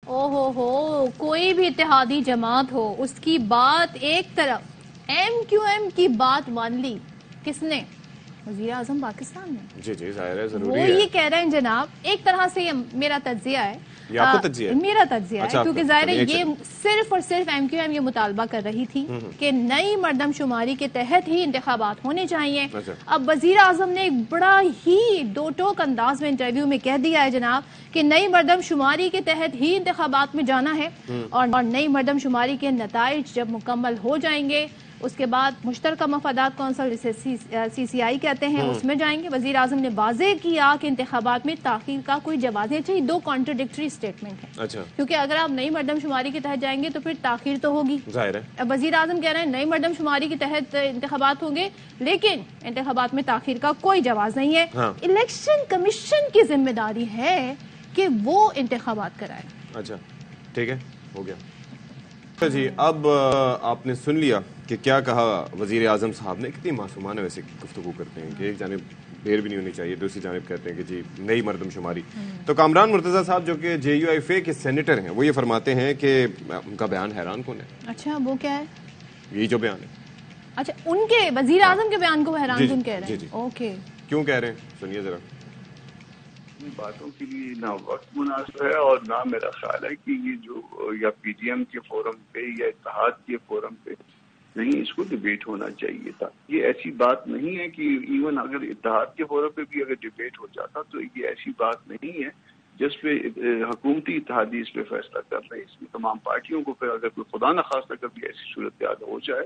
ہو کوئی بھی اتحادی جماعت ہو، اس کی بات ایک طرف، ایم کیو ایم کی بات مان لی کس نے؟ وزیر اعظم پاکستان نے۔ جی ظاہر ہے، ضروری وہ ہے۔ یہ کہہ رہے ہیں جناب، ایک طرح سے یہ میرا تجزیہ ہے، یہ آپ کا تجزیہ ہے؟ میرا تجزیہ ہے، اچھا، کیونکہ ظاہر ہے یہ صرف اور صرف ایم کیو ایم یہ مطالبہ کر رہی تھی کہ نئی مردم شماری کے تحت ہی انتخابات ہونے چاہیے۔ اب وزیر اعظم نے ایک بڑا ہی دو ٹوک انداز میں انٹرویو میں کہہ دیا ہے جناب کہ نئی مردم شماری کے تحت ہی انتخابات میں جانا ہے، اور نئی مردم شماری کے نتائج جب مکمل ہو جائیں گے اس کے بعد مشترکہ مفادات کونسل جسے سی سی آئی کہتے ہیں اس میں جائیں گے۔ وزیر اعظم نے واضح کیا کہ انتخابات میں تاخیر کا کوئی جواز نہیں چاہیے۔ دو کانٹرڈکٹری سٹیٹمنٹ ہے، کیونکہ اگر آپ نئی مردم شماری کے تحت جائیں گے تو پھر تاخیر تو ہوگی، ظاہر ہے۔ وزیر اعظم کہہ رہے ہیں نئی مردم شماری کے تحت انتخابات ہوں گے لیکن انتخابات میں تاخیر کا کوئی جواز نہیں ہے۔ الیکشن کمیشن کی ذمہ داری ہے کہ وہ انتخابات کرائے۔ اچھا ٹھیک ہے، ہو گیا جی۔ اب آپ نے سن لیا کہ کیا کہا وزیر اعظم صاحب نے۔ کتنی معصومانہ ویسے گفتگو کرتے ہیں کہ ایک جانب دیر بھی نہیں ہونی چاہیے، دوسری جانب کہتے ہیں کہ جی نئی مردم شماری۔ تو کامران مرتضیٰ صاحب جو کہ جے یو ایف اے کے سینیٹر ہیں، وہ یہ فرماتے ہیں کہ ان کا بیان حیران کن ہے۔ اچھا وہ کیا ہے؟ یہی جو بیان ہے۔ اچھا ان کے وزیر اعظم کے بیان کو حیران کن کہہ رہے ہیں؟ اوکے، کیوں کہہ رہے ہیں سنیے ذرا۔ باتوں کے لیے نہ وقت مناسب ہے اور نہ میرا خیال ہے کہ یہ جو یا پی ڈی ایم کے فورم پہ یا اتحاد کے فورم پہ نہیں اس کو ڈبیٹ ہونا چاہیے تھا۔ یہ ایسی بات نہیں ہے کہ ایون اگر اتحاد کے فورم پہ بھی اگر ڈبیٹ ہو جاتا تو یہ ایسی بات نہیں ہے جس پہ حکومتی اتحادی اس پہ فیصلہ کر رہے ہیں۔ اس میں تمام پارٹیوں کو پھر اگر کوئی خدا نخواستہ کبھی ایسی صورتحال ہو جائے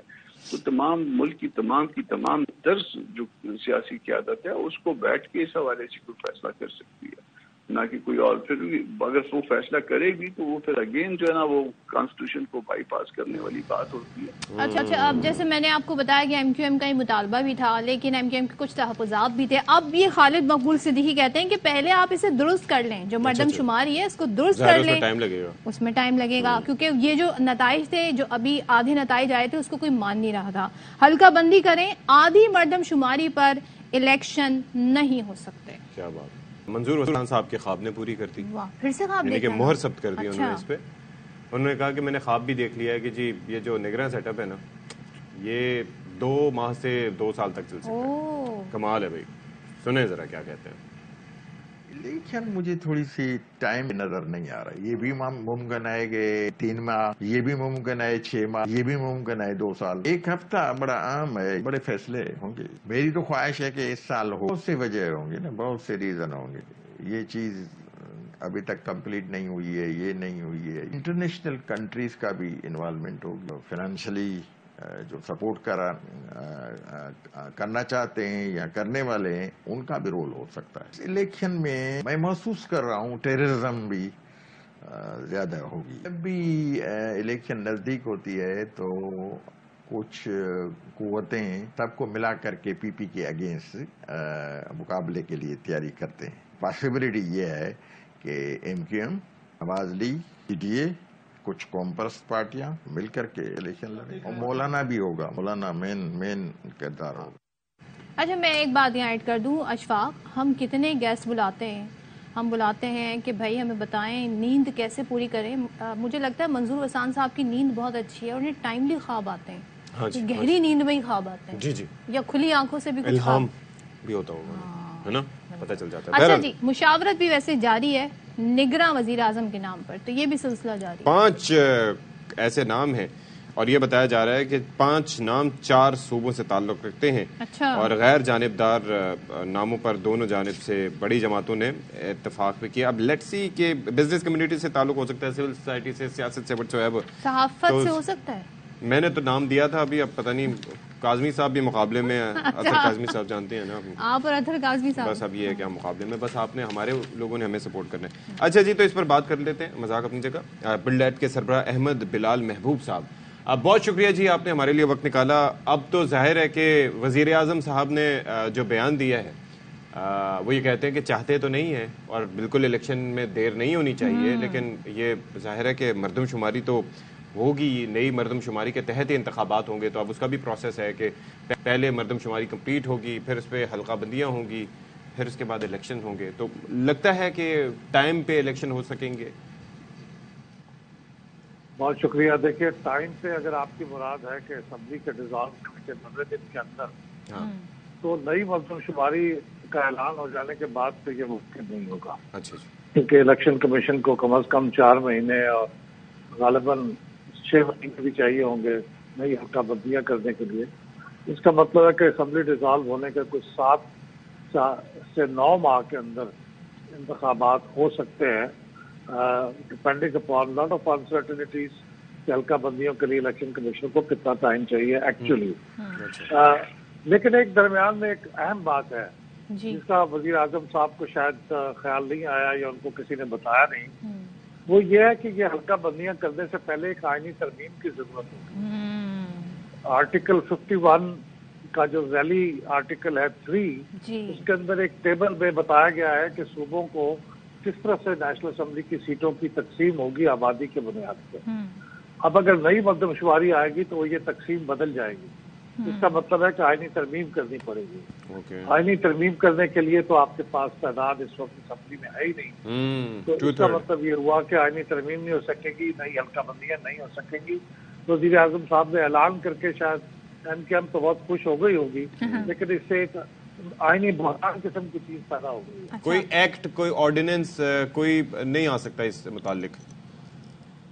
تو تمام ملک کی تمام طرز جو سیاسی قیادت ہے اس کو بیٹھ کے اس حوالے سے کوئی فیصلہ کر سکتی ہے، نہ کہ کوئی اور۔ پھر اگر وہ فیصلہ کرے گی تو وہ پھر اگین جو ہے نا وہ کانسٹیٹیوشن کو بائی پاس کرنے والی بات ہوتی ہے۔ اچھا اب جیسے میں نے آپ کو بتایا کہ ایم کیو ایم کا یہ مطالبہ بھی تھا لیکن ایم کیو ایم کے کچھ تحفظات بھی تھے۔ اب یہ خالد مقبول صدیقی کہتے ہیں کہ پہلے آپ اسے درست کر لیں، جو مردم شماری ہے اس کو درست کر لیں، اس میں ٹائم لگے گا کیونکہ یہ جو نتائج تھے جو ابھی آدھے نتائج آئے تھے اس کو کوئی مان نہیں رہا تھا۔ حلقہ بندی کریں، آدھی مردم شماری پر الیکشن نہیں ہو سکتے۔ کیا بات! منظور حسین صاحب کے خواب نے پوری کر دی، پھر سے خواب یعنی کہ مہر ثبت کر دی انہوں نے اس پہ۔ انہوں نے کہا کہ میں نے خواب بھی دیکھ لیا ہے کہ جی یہ جو نگراں سیٹ اپ ہے نا یہ 2 ماہ سے 2 سال تک چل سکتا ہے۔ کمال ہے بھائی، سنیں ذرا کیا کہتے ہیں۔ لیکن مجھے تھوڑی سی ٹائم نظر نہیں آ رہا۔ یہ بھی ممکن ہے کہ 3 ماہ، یہ بھی ممکن ہے 6 ماہ، یہ بھی ممکن ہے 2 سال۔ 1 ہفتہ بڑا عام ہے، بڑے فیصلے ہوں گے۔ میری تو خواہش ہے کہ اس سال ہو۔ بہت سی وجہ ہوں گی نا، بہت سے ریزن ہوں گے۔ یہ چیز ابھی تک کمپلیٹ نہیں ہوئی ہے، یہ نہیں ہوئی ہے۔ انٹرنیشنل کنٹریز کا بھی انوالومنٹ ہوگی، فائنینشلی جو سپورٹ کرنا چاہتے ہیں یا کرنے والے ہیں ان کا بھی رول ہو سکتا ہے۔ الیکشن میں محسوس کر رہا ہوں ٹیررزم بھی زیادہ ہوگی۔ جب بھی الیکشن نزدیک ہوتی ہے تو کچھ قوتیں سب کو ملا کر کے پی پی کے اگینسٹ مقابلے کے لیے تیاری کرتے ہیں۔ پاسبلٹی یہ ہے کہ M Q M, Nawaz League, P T A, کچھ کمپرس پارٹیاں مل کر کے الیکشن لڑیں، اور مولانا بھی ہوگا، مولانا مین کردار ہوگا۔ اچھا میں ایک بات یہاں ایڈ کر دوں اشفاق، ہم کتنے گیسٹ بلاتے ہیں، ہم بلاتے ہیں کہ بھائی ہمیں بتائیں نیند کیسے پوری کریں۔ مجھے لگتا ہے منظور حسین صاحب کی نیند بہت اچھی ہے، انہیں ٹائملی خواب آتے ہیں، گہری نیند میں ہی خواب آتے ہیں، یا کھلی آنکھوں سے بھی کچھ خواب بھی ہوتا ہوگا، ہے نا، پتہ چل جاتا ہے۔ اچھا جی، مشاورت بھی ویسے جاری ہے نگراں وزیر اعظم کے نام پر، تو یہ بھی سلسلہ جاری ہے۔ 5 ایسے نام ہیں اور یہ بتایا جا رہا ہے کہ 5 نام 4 صوبوں سے تعلق رکھتے ہیں، اور غیر جانبدار ناموں پر دونوں جانب سے بڑی جماعتوں نے اتفاق بھی کیا۔ اب لیٹس سی کہ بزنس کمیونٹی سے تعلق ہو سکتا ہے، سول سوسائٹی سے، سیاست سے، صحافت سے ہو سکتا ہے۔ میں نے تو نام دیا تھا ابھی، اب پتہ نہیں کاظمی صاحب بھی مقابلے میں ہیں، اطہر کاظمی صاحب جانتے ہیں نا آپ اور اطہر کاظمی صاحب، بس اب یہ ہے کہ ہم مقابلے میں، بس آپ نے ہمارے لوگوں نے ہمیں سپورٹ کرنا ہے۔ اچھا جی، تو اس پر بات کر لیتے ہیں، مذاق اپنی جگہ۔ بلڈیٹ کے سربراہ احمد بلال محبوب صاحب، اب بہت شکریہ جی، آپ نے ہمارے لیے وقت نکالا۔ اب تو ظاہر ہے کہ وزیر اعظم صاحب نے جو بیان دیا ہے وہ یہ کہتے ہیں کہ چاہتے تو نہیں ہیں اور بالکل الیکشن میں دیر نہیں ہونی چاہیے، لیکن یہ ظاہر ہے کہ مردم شماری تو ہوگی، نئی مردم شماری کے تحت ہی انتخابات ہوں گے، تو اب اس کا بھی پروسیس ہے کہ پہلے مردم شماری کمپلیٹ ہوگی، پھر اس پہ حلقہ بندیاں ہوں گی، پھر اس کے بعد الیکشن ہوں گے، تو لگتا ہے کہ ٹائم پہ الیکشن ہو سکیں گے۔ بہت شکریہ. دیکھیے ٹائم سے اگر آپ کی مراد ہے کہ اسمبلی کے ڈیزالو ہونے کے 90 دن کے اندر تو نئی مردم شماری کا اعلان ہو جانے کے بعد سے یہ ممکن نہیں ہوگا. اچھا کیونکہ الیکشن کمیشن کو کم از کم 4 مہینے اور غالباً 6 مہینے بھی چاہیے ہوں گے نئی حلقہ بندیاں کرنے کے لیے. اس کا مطلب ہے کہ اسمبلی ڈیزالو ہونے کے کچھ 7 سے 9 ماہ کے اندر انتخابات ہو سکتے ہیں, depending upon lot of uncertainties کہ حلقہ بندیوں کے لیے الیکشن کمیشن کو کتنا ٹائم چاہیے ایکچولی. لیکن ایک درمیان میں ایک اہم بات ہے جس کا وزیر اعظم صاحب کو شاید خیال نہیں آیا یا ان کو کسی نے بتایا نہیں, وہ یہ ہے کہ یہ حلقہ بندیاں کرنے سے پہلے ایک آئینی ترمیم کی ضرورت ہوگی. آرٹیکل 51 کا جو ذیلی آرٹیکل ہے 3 اس کے اندر ایک ٹیبل میں بتایا گیا ہے کہ صوبوں کو کس طرح سے نیشنل اسمبلی کی سیٹوں کی تقسیم ہوگی آبادی کے بنیاد پہ. اب اگر نئی مردم شماری آئے گی تو یہ تقسیم بدل جائے گی. اس کا مطلب ہے کہ آئینی ترمیم کرنی پڑے گی. آئینی ترمیم کرنے کے لیے تو آپ کے پاس تعداد اس وقت اسمبلی میں ہے ہی نہیں, تو اس کا مطلب یہ ہوا کہ آئینی ترمیم نہیں ہو سکے گی, نئی حلقہ بندیاں نہیں ہو سکیں گی. وزیر اعظم صاحب نے اعلان کر کے شاید ایم کے ایم تو بہت خوش ہو گئی ہوگی, لیکن اس سے ایک آئینی بحران قسم کی چیز پیدا ہو گئی ہے. کوئی ایکٹ, کوئی آرڈیننس کوئی نہیں آ سکتا اس متعلق؟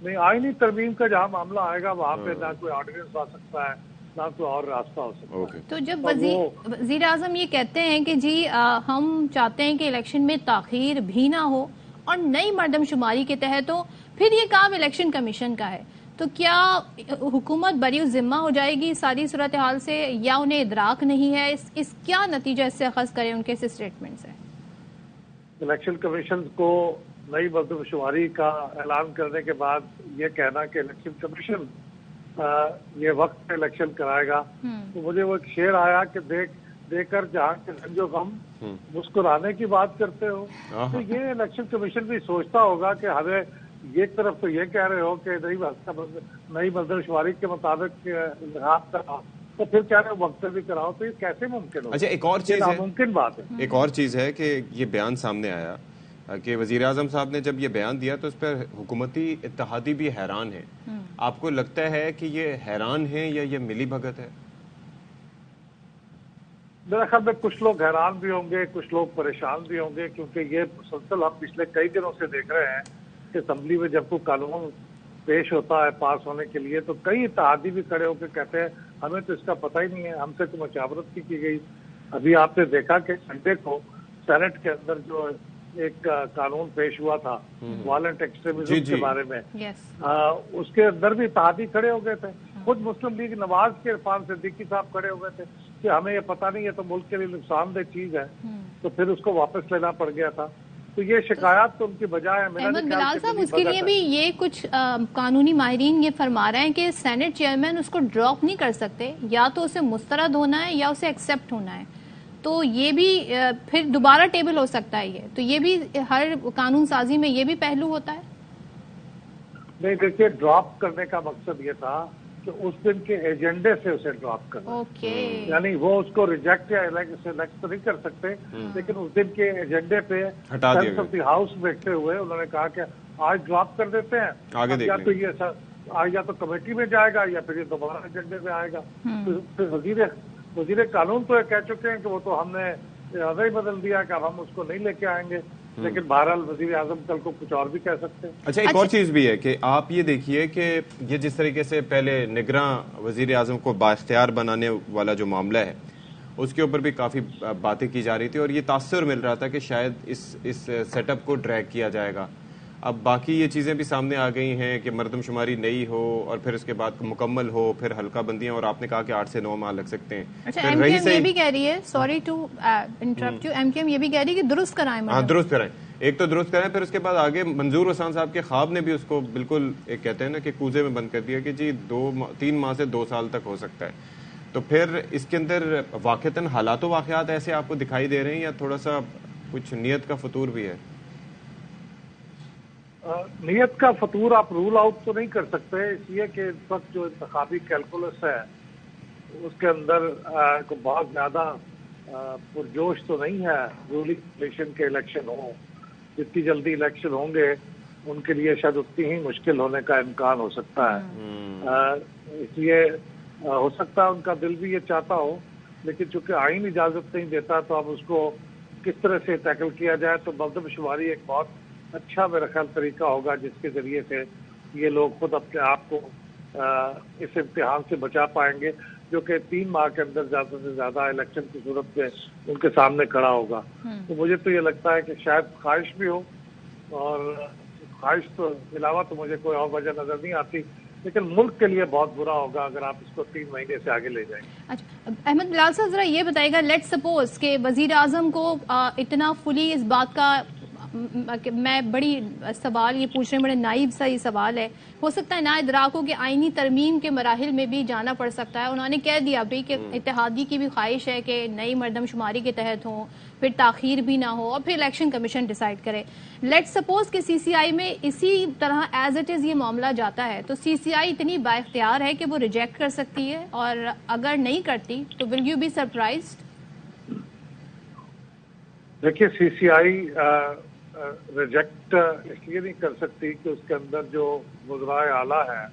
نہیں, آئینی ترمیم کا جہاں معاملہ آئے گا وہاں پہ نہ کوئی آرڈیننس آ سکتا ہے نہ کوئی اور راستہ ہو سکتا ہے. تو جب وزیر اعظم یہ کہتے ہیں کہ جی ہم چاہتے ہیں کہ الیکشن میں تاخیر بھی نہ ہو اور نئی مردم شماری کے تحت ہو, پھر یہ کام الیکشن کمیشن کا ہے, تو کیا حکومت بری ذمہ ہو جائے گی ساری صورتحال سے, یا انہیں ادراک نہیں ہے؟ اس کیا نتیجہ اس سے اخذ کریں ان کے اس اسٹیٹمنٹ سے؟ الیکشن کمیشن کو نئی مردم شماری کا اعلان کرنے کے بعد یہ کہنا کہ الیکشن کمیشن یہ وقت پہ الیکشن کرائے گا, تو مجھے وہ ایک شعر آیا کہ دیکھ کر جہاں کے رنج و غم مسکرانے کی بات کرتے ہو. تو یہ الیکشن کمیشن بھی سوچتا ہوگا کہ ہمیں ایک طرف تو یہ کہہ رہے ہو کہ نئی مردم شماری کے مطابق انتخاب کراؤ, تو پھر کہہ رہے ہو وقت بھی کراؤ, تو یہ کیسے ممکن ہو؟ اچھا, ایک اور چیز ہے, ناممکن بات ہے. ایک اور چیز ہے کہ یہ بیان سامنے آیا کہ وزیر اعظم صاحب نے جب یہ بیان دیا تو اس پر حکومتی اتحادی بھی حیران ہے. آپ کو لگتا ہے کہ یہ حیران ہیں یا یہ ملی بھگت ہے؟ میرا خیال میں کچھ لوگ حیران بھی ہوں گے, کچھ لوگ پریشان بھی ہوں گے, کیونکہ یہ مسلسل ہم پچھلے کئی دنوں سے دیکھ رہے ہیں کہ اسمبلی میں جب کوئی قانون پیش ہوتا ہے پاس ہونے کے لیے تو کئی اتحادی بھی کھڑے ہو کے کہتے ہیں ہمیں تو اس کا پتہ ہی نہیں ہے, ہم سے تو مشاورت کی گئی. ابھی آپ نے دیکھا کہ سنڈے کو سینٹ کے اندر جو ایک قانون پیش ہوا تھا وائلنٹ ایکسٹریمزم کے بارے میں, اس کے اندر بھی اتحادی کھڑے ہو گئے تھے. خود مسلم لیگ نواز کے عرفان صدیقی صاحب کھڑے ہو گئے تھے کہ ہمیں یہ پتہ نہیں ہے تو ملک کے لیے نقصان دہ چیز ہے, تو پھر اس کو واپس لینا پڑ گیا تھا. تو یہ شکایات تو ان کی بجائے احمد بلال صاحب اس کے لیے بھی یہ کچھ قانونی ماہرین یہ فرما رہے ہیں کہ سینٹ چیئرمین اس کو ڈراپ نہیں کر سکتے, یا تو اسے مسترد ہونا ہے یا اسے ایکسیپٹ ہونا ہے, تو یہ بھی پھر دوبارہ ٹیبل ہو سکتا ہے. یہ تو یہ بھی ہر قانون سازی میں یہ بھی پہلو ہوتا ہے. نہیں, دیکھیے ڈراپ کرنے کا مقصد یہ تھا کہ اس دن کے ایجنڈے سے اسے ڈراپ کرنا, یعنی وہ اس کو ریجیکٹ یا سلیکٹ تو نہیں کر سکتے, لیکن اس دن کے ایجنڈے پہ ہاؤس بیٹھتے ہوئے انہوں نے کہا کہ آج ڈراپ کر دیتے ہیں, یا تو یہ یا تو کمیٹی میں جائے گا یا پھر یہ دوبارہ ایجنڈے میں آئے گا. وزیر قانون تو یہ کہہ چکے ہیں کہ وہ تو ہم نے ارادہ ہی بدل دیا کہ اب ہم اس کو نہیں لے کے آئیں گے, لیکن بہرحال وزیر اعظم کل کو کچھ اور بھی کہہ سکتے ہیں. اچھا, ایک اور چیز بھی ہے کہ آپ یہ دیکھیے کہ یہ جس طریقے سے پہلے نگراں وزیر اعظم کو بااختیار بنانے والا جو معاملہ ہے اس کے اوپر بھی کافی باتیں کی جا رہی تھی, اور یہ تاثر مل رہا تھا کہ شاید اس سیٹ اپ کو ڈریگ کیا جائے گا. اب باقی یہ چیزیں بھی سامنے آ گئی ہیں کہ مردم شماری نئی ہو اور پھر اس کے بعد مکمل ہو, پھر حلقہ بندیاں, اور آپ نے کہا کہ 8 سے 9 ماہ لگ سکتے ہیں. اچھا, ایم کیو ایم یہ بھی کہہ رہی ہے, sorry to interrupt you, M Q M یہ بھی کہہ رہی ہے کہ درست کرائیں. ہاں, درست کرائیں. ایک تو درست کرائیں, پھر اس کے بعد آگے منظور حسین صاحب کے خواب نے بھی اس کو بالکل ایک کہتے ہیں نا کہ کوزے میں بند کر دیا کہ جی 3 ماہ سے 2 سال تک ہو سکتا ہے. تو پھر اس کے اندر واقعتاً حالات و واقعات ایسے آپ کو دکھائی دے رہے ہیں یا تھوڑا سا کچھ نیت کا فطور بھی ہے؟ نیت کا فطور آپ رول آؤٹ تو نہیں کر سکتے, اس لیے کہ اس وقت جو انتخابی کیلکولس ہے اس کے اندر بہت زیادہ پرجوش تو نہیں ہے. رولنگ کولیشن کے الیکشن ہوں, جتنی جلدی الیکشن ہوں گے ان کے لیے شاید اتنی ہی مشکل ہونے کا امکان ہو سکتا ہے. اس لیے ہو سکتا ہے ان کا دل بھی یہ چاہتا ہو، لیکن چونکہ آئین اجازت نہیں دیتا تو اب اس کو کس طرح سے ٹیکل کیا جائے. تو مردم شماری ایک بہت اچھا میرا خیال طریقہ ہوگا جس کے ذریعے سے یہ لوگ خود اپنے آپ کو اس امتحان سے بچا پائیں گے، جو کہ 3 ماہ کے اندر زیادہ سے زیادہ الیکشن کی صورت میں ان کے سامنے کھڑا ہوگا. تو مجھے تو یہ لگتا ہے کہ شاید خواہش بھی ہو، اور خواہش تو علاوہ تو مجھے کوئی اور وجہ نظر نہیں آتی، لیکن ملک کے لیے بہت برا ہوگا اگر آپ اس کو 3 مہینے سے آگے لے جائیں. اچھا احمد بلال صاحب ذرا یہ بتائیے گا، لیٹ سپوز کہ وزیر اعظم کو اتنا فلی اس بات کا، میں بڑی سوال یہ پوچھ رہے ہیں، بڑے نائب سا یہ سوال ہے، ہو سکتا ہے نا ادراک ہو کہ آئینی ترمیم کے مراحل میں بھی جانا پڑ سکتا ہے. انہوں نے کہہ دیا بھی کہ اتحادی کی بھی خواہش ہے کہ نئی مردم شماری کے تحت ہوں، پھر تاخیر بھی نہ ہو، اور پھر الیکشن کمیشن ڈیسائیڈ کرے. لیٹ سپوز کہ سی سی آئی میں اسی طرح ایز اٹ از یہ معاملہ جاتا ہے، تو سی سی آئی اتنی با اختیار ہے کہ وہ ریجیکٹ کر سکتی ہے، اور اگر نہیں کرتی تو ول یو بی سرپرائزڈ؟ دیکھیے سی سی آئی ریجیکٹ اس لیے نہیں کر سکتی کہ اس کے اندر جو وزرائے اعلیٰ ہیں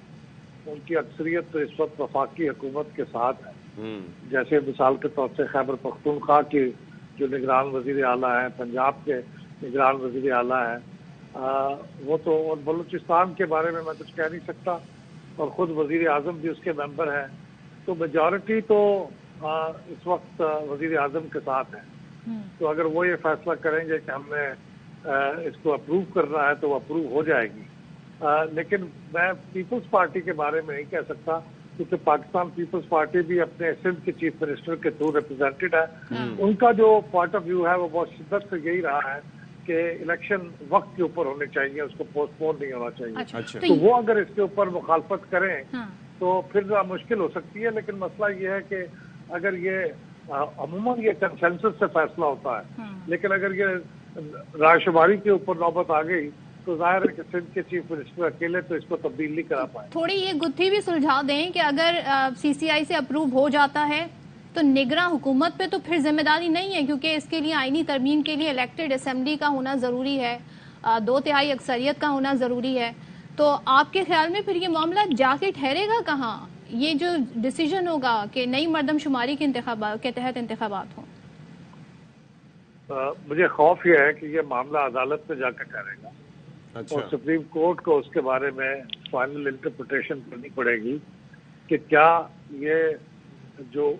ان کی اکثریت تو اس وقت وفاقی حکومت کے ساتھ ہے. جیسے مثال کے طور سے خیبر پختونخوا کے جو نگران وزیر اعلیٰ ہیں، پنجاب کے نگران وزیر اعلیٰ ہیں، وہ تو، اور بلوچستان کے بارے میں کچھ کہہ نہیں سکتا، اور خود وزیر اعظم بھی اس کے ممبر ہیں. تو میجورٹی تو اس وقت وزیر اعظم کے ساتھ ہے. تو اگر وہ یہ فیصلہ کریں گے کہ ہم نے اس کو اپروو کرنا ہے تو وہ اپروو ہو جائے گی. لیکن میں پیپلز پارٹی کے بارے میں نہیں کہہ سکتا، کیونکہ پاکستان پیپلز پارٹی بھی اپنے سندھ کے چیف منسٹر کے تھرو ریپرزینٹڈ ہے. ان کا جو پوائنٹ آف ویو ہے وہ بہت شدت سے یہی رہا ہے کہ الیکشن وقت کے اوپر ہونے چاہیے، اس کو پوسٹ پون نہیں ہونا چاہیے. تو وہ اگر اس کے اوپر مخالفت کریں تو پھر مشکل ہو سکتی ہے. لیکن مسئلہ یہ ہے کہ اگر یہ عموماً یہ کنسنسس سے فیصلہ ہوتا ہے، لیکن اگر یہ رائے شماری کے اوپر نوبت آ گئی تو ظاہر ہے کہ سندھ کے چیف منسٹر اکیلے تو اس کو تبدیل نہیں کرا پائے. تھوڑی یہ گتھی بھی سلجھا دیں کہ اگر سی سی آئی سے اپروو ہو جاتا ہے تو نگراں حکومت پہ تو پھر ذمہ داری نہیں ہے، کیونکہ اس کے لیے آئینی ترمیم کے لیے الیکٹڈ اسمبلی کا ہونا ضروری ہے، 2/3 اکثریت کا ہونا ضروری ہے. تو آپ کے خیال میں پھر یہ معاملہ جا کے ٹھہرے گا کہاں؟ یہ جو ڈیسیجن ہوگا کہ نئی مردم شماری کے انتخابات کے تحت انتخابات ہوں. مجھے خوف یہ ہے کہ یہ معاملہ عدالت میں جا کے ٹھہرے گا. اور سپریم کورٹ کو اس کے بارے میں فائنل انٹرپریٹیشن کرنی پڑے گی کہ کیا یہ جو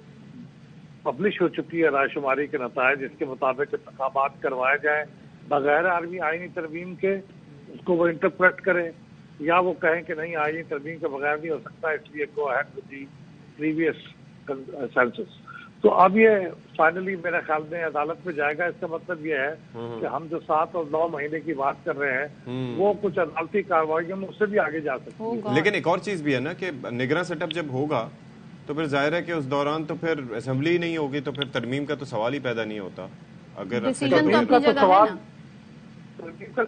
پبلش ہو چکی ہے رائے شماری کے نتائج، اس کے مطابق انتخابات کروائے جائیں بغیر آئینی ترمیم کے، اس کو وہ انٹرپریٹ کریں، یا وہ کہیں کہ نہیں آئینی ترمیم کے بغیر نہیں ہو سکتا، اس لیے go ahead with the previous census. تو اب یہ فائنلی میرے خیال میں عدالت میں جائے گا. اس کا مطلب یہ ہے کہ ہم جو 7 اور 9 مہینے کی بات کر رہے ہیں وہ کچھ عدالتی کارروائیوں میں اس سے بھی آگے جا سکتی ہے. لیکن ایک اور چیز بھی ہے نا کہ نگراں سیٹ اپ جب ہوگا تو پھر ظاہر ہے کہ اس دوران تو پھر اسمبلی نہیں ہوگی، تو پھر ترمیم کا تو سوال ہی پیدا نہیں ہوتا. اگر ترمیم کا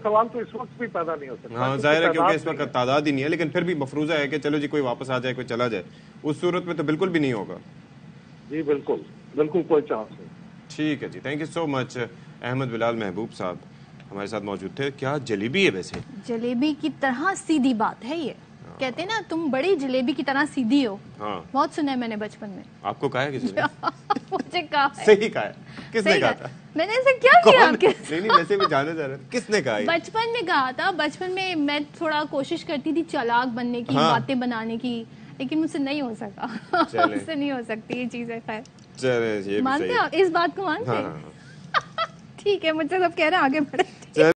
سوال تو اس وقت بھی پیدا نہیں ہو سکتا. ہاں ظاہر ہے کیونکہ اس وقت تعداد ہی نہیں ہے، لیکن پھر بھی مفروضہ ہے کہ چلو جی کوئی واپس آ جائے، کوئی چلا جائے، اس صورت میں تو بالکل بھی نہیں ہوگا. جی بالکل بالکل کوئی چانس نہیں. ٹھیک ہے جی، تھینک یو سو مچ. احمد بلال محبوب صاحب ہمارے ساتھ موجود تھے. کیا جلیبی ہے ویسے؟ جلیبی کی طرح سیدھی بات ہے یہ. کہتے ہیں نا تم بڑی جلیبی کی طرح سیدھی ہو. بہت سنا ہے میں نے بچپن میں. آپ کو کہا ہے کسی نے؟ مجھے کہا ہے. صحیح کہا ہے. کس نے کہا تھا؟ میں نے ایسا کیا کیا آپ کے؟ نہیں ویسے بھی جانا چاہ رہا ہے. کس نے کہا؟ بچپن میں کہا تھا. بچپن میں تھوڑا کوشش کرتی تھی چالاک بننے کی، باتیں بنانے کی، لیکن مجھ سے نہیں ہو سکا. مجھ سے نہیں ہو سکتی یہ چیزیں. خیر مانتے ہیں اس بات کو؟ مانتے ہیں؟ ٹھیک ہے، مجھ سے سب کہہ رہے ہیں آگے بڑھے.